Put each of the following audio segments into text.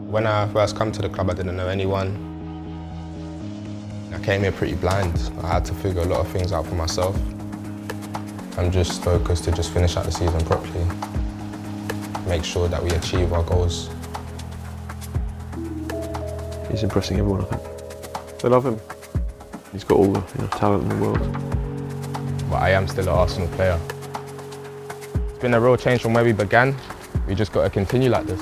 When I first come to the club, I didn't know anyone. I came here pretty blind. I had to figure a lot of things out for myself. I'm just focused to just finish out the season properly, make sure that we achieve our goals. He's impressing everyone, I think. They love him. He's got all the talent in the world. But I am still an Arsenal player. It's been a real change from where we began. We just got to continue like this.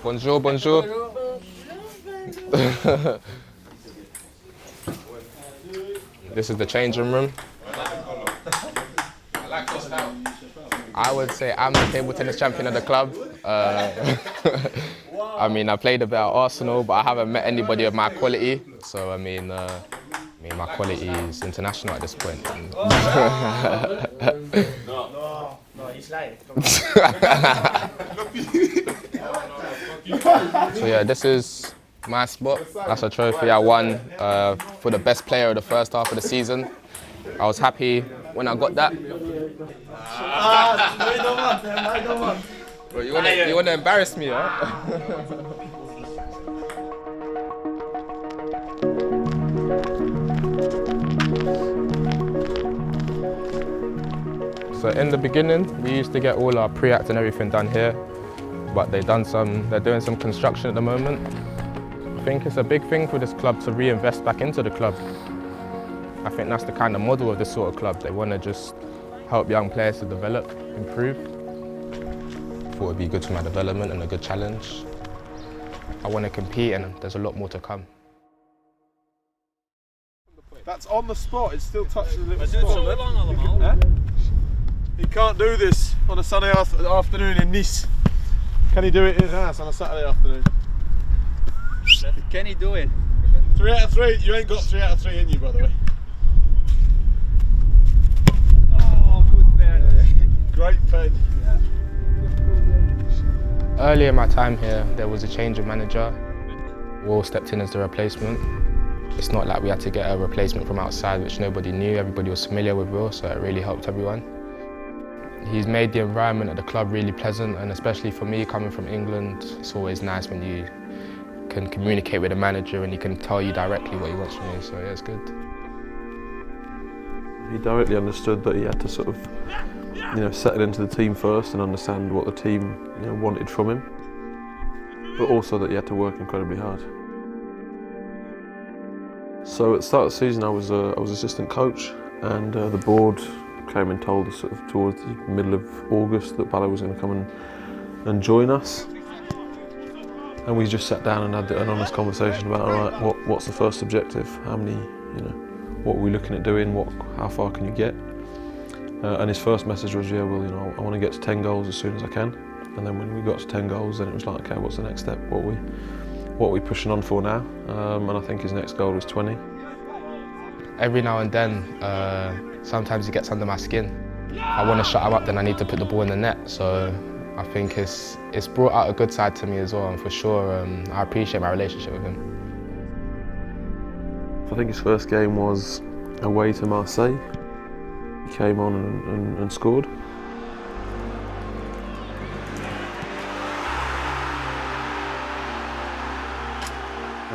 Bonjour, bonjour. This is the changing room. I would say I'm the table tennis champion of the club. I mean, I played a bit at Arsenal, but I haven't met anybody of my quality. So I mean, my quality is international at this point. No, he's lying. So yeah, this is my spot. That's a trophy I won for the best player of the first half of the season. I was happy when I got that. Bro, you wanna embarrass me, huh? So in the beginning, we used to get all our pre-act and everything done here, but they're doing some construction at the moment. I think it's a big thing for this club to reinvest back into the club. I think that's the kind of model of this sort of club. They want to just help young players to develop, improve. Thought it'd be good for my development and a good challenge. I want to compete and there's a lot more to come. That's on the spot, it still touches a little spot. He can't do this on a sunny afternoon in Nice. Can he do it in his house on a Saturday afternoon? Can he do it? 3 out of 3, you ain't got 3 out of 3 in you, by the way. Oh, good pen. Great pen. Early in my time here, there was a change of manager. Will stepped in as the replacement. It's not like we had to get a replacement from outside, which nobody knew. Everybody was familiar with Will, so it really helped everyone. He's made the environment at the club really pleasant, and especially for me, coming from England, it's always nice when you can communicate with a manager and he can tell you directly what he wants from you, so yeah, it's good. He directly understood that he had to sort of, settle into the team first and understand what the team, wanted from him, but also that he had to work incredibly hard. So at the start of the season, I was assistant coach, and the board came and told us sort of towards the middle of August that Balogun was going to come and join us. And we just sat down and had an honest conversation about, all right, what's the first objective? How many, what are we looking at doing? How far can you get? And his first message was, yeah, well, I want to get to 10 goals as soon as I can. And then when we got to 10 goals, then it was like, okay, what's the next step? What are we pushing on for now? And I think his next goal was 20. Every now and then, sometimes he gets under my skin. I want to shut him up, then I need to put the ball in the net. So I think it's brought out a good side to me as well, and for sure, I appreciate my relationship with him. I think his first game was away to Marseille. He came on and scored.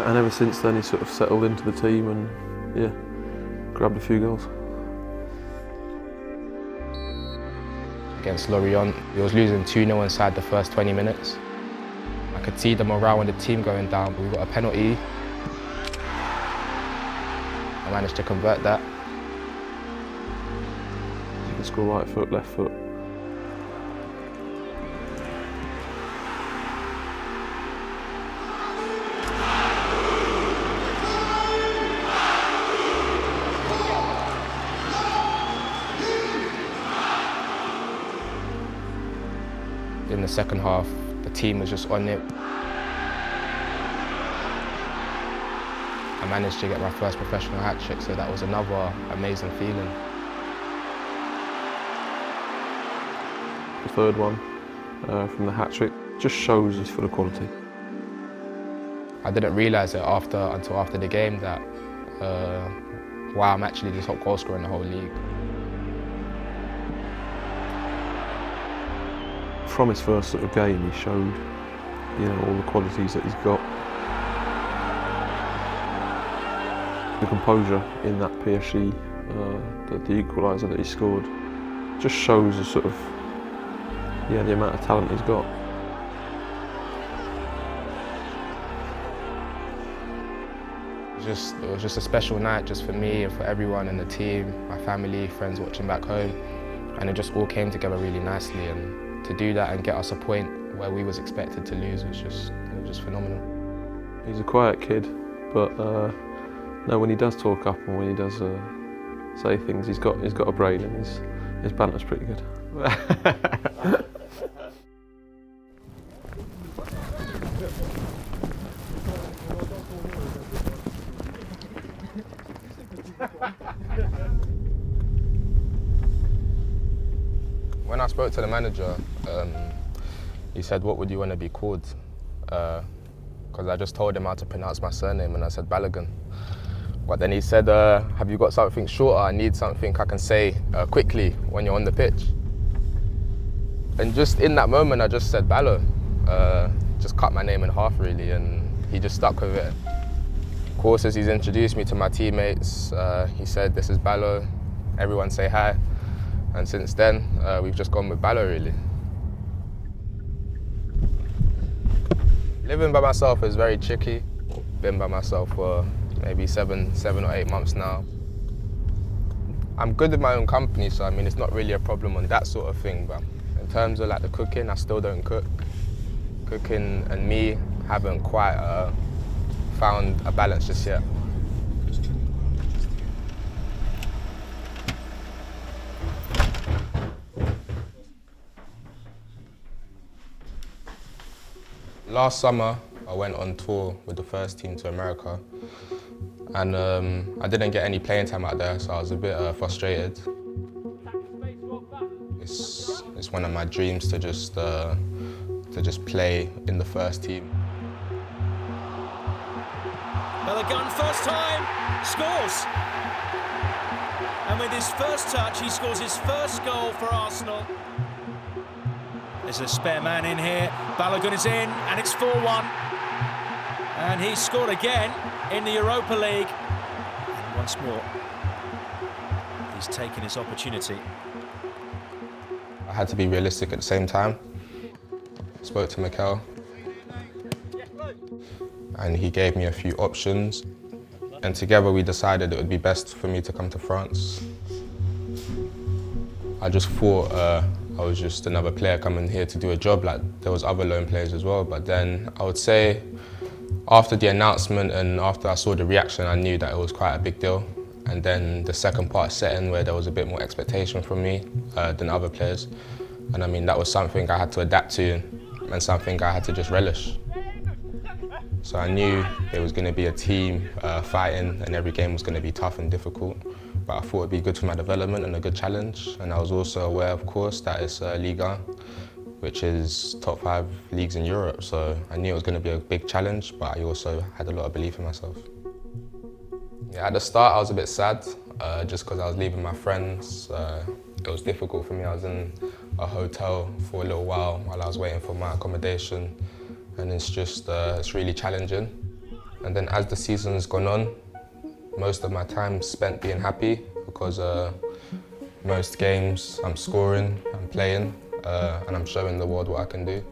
And ever since then, he sort of settled into the team and, grabbed a few goals. Against Lorient, we was losing 2-0 inside the first 20 minutes. I could see the morale in the team going down, but we got a penalty. I managed to convert that. You can score right foot, left foot. In the second half, the team was just on it. I managed to get my first professional hat-trick, so that was another amazing feeling. The third one from the hat-trick just shows us full of quality. I didn't realise it until after the game that wow, I'm actually the top goal scorer in the whole league. From his first sort of game, he showed, all the qualities that he's got. The composure in that PSG, the equaliser that he scored, just shows the sort of, the amount of talent he's got. It was just a special night just for me and for everyone in the team, my family, friends watching back home, and it just all came together really nicely. And to do that and get us a point where we was expected to lose was just phenomenal. He's a quiet kid, but no, when he does talk up and when he does say things, he's got a brain and his banter's pretty good. When I spoke to the manager, he said, "What would you want to be called?" Because I just told him how to pronounce my surname, and I said Balogun. But then he said, "Have you got something shorter? I need something I can say quickly when you're on the pitch." And just in that moment, I just said Balo. Just cut my name in half, really, and he just stuck with it. Of course, as he's introduced me to my teammates, he said, "This is Balo. Everyone say hi." And since then, we've just gone with Balo, really. Living by myself is very tricky. Been by myself for maybe seven or 8 months now. I'm good with my own company, so I mean, it's not really a problem on that sort of thing, but in terms of like the cooking, I still don't cook. Cooking and me haven't quite found a balance just yet. Last summer, I went on tour with the first team to America, and I didn't get any playing time out there, so I was a bit frustrated. It's one of my dreams to just play in the first team. Balogun, first time, scores! And with his first touch, he scores his first goal for Arsenal. There's a spare man in here. Balogun is in, and it's 4-1. And he scored again in the Europa League. And once more, he's taken his opportunity. I had to be realistic at the same time. Spoke to Mikel, and he gave me a few options. And together we decided it would be best for me to come to France. I just thought I was just another player coming here to do a job, like there was other loan players as well. But then I would say after the announcement and after I saw the reaction, I knew that it was quite a big deal. And then the second part set in where there was a bit more expectation from me than other players. And I mean, that was something I had to adapt to and something I had to just relish. So I knew there was going to be a team fighting and every game was going to be tough and difficult. But I thought it'd be good for my development and a good challenge. And I was also aware, of course, that it's Ligue, which is top 5 leagues in Europe. So I knew it was going to be a big challenge, but I also had a lot of belief in myself. Yeah, at the start, I was a bit sad, just because I was leaving my friends. It was difficult for me. I was in a hotel for a little while I was waiting for my accommodation. And it's just, it's really challenging. And then as the season's gone on, most of my time spent being happy because most games I'm scoring, I'm playing, and I'm showing the world what I can do.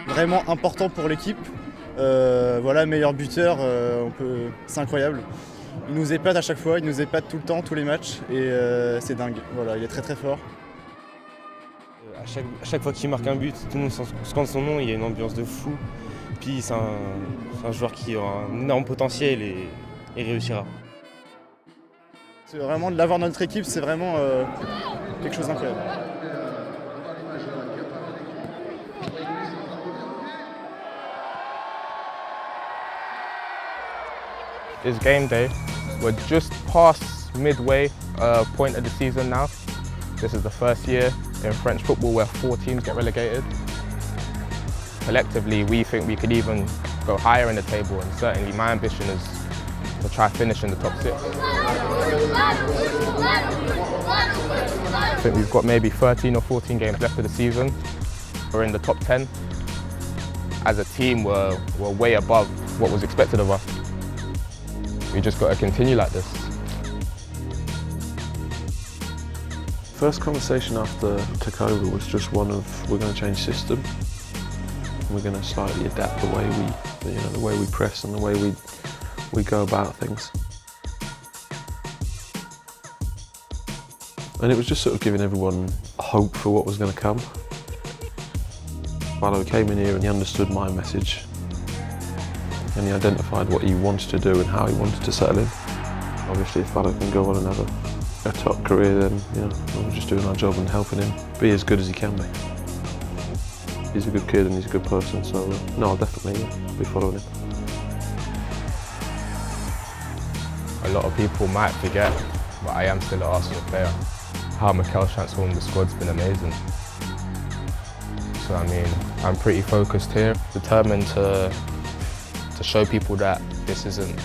Vraiment important pour l'équipe. Voilà, meilleur buteur, c'est incroyable. Il nous épate à chaque fois, il nous épate tout le temps, tous les matchs, et c'est dingue. Voilà, il est très très fort. À chaque fois qu'il marque un but, tout le monde scande son nom, il y a une ambiance de fou. Puis c'est un joueur qui a un énorme potentiel et réussira. C'est vraiment de l'avoir dans notre équipe, c'est vraiment quelque chose d'incroyable. It's game day. We're just past midway point of the season now. This is the first year in French football where 4 teams get relegated. Collectively, we think we could even go higher in the table, and certainly my ambition is to try finish in the top 6. I think we've got maybe 13 or 14 games left of the season. We're in the top 10. As a team, we're way above what was expected of us. We just got to continue like this. First conversation after took over was just one of, we're going to change system. We're going to slightly adapt the way we press and the way we go about things. And it was just sort of giving everyone hope for what was going to come. Balogun came in here and he understood my message, and he identified what he wanted to do and how he wanted to settle in. Obviously, if Balogun can go on and have a top career, then we're just doing our job and helping him be as good as he can be. He's a good kid and he's a good person, so no, I'll definitely be following him. A lot of people might forget, but I am still an Arsenal player. How Mikel's transformed the squad's been amazing. So I mean, I'm pretty focused here, determined to show people that this isn't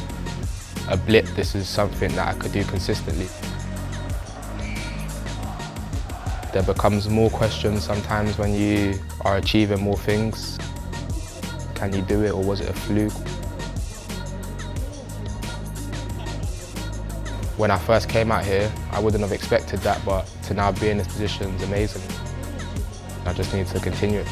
a blip, this is something that I could do consistently. There becomes more questions sometimes when you are achieving more things. Can you do it, or was it a fluke? When I first came out here, I wouldn't have expected that, but to now be in this position is amazing. I just need to continue it.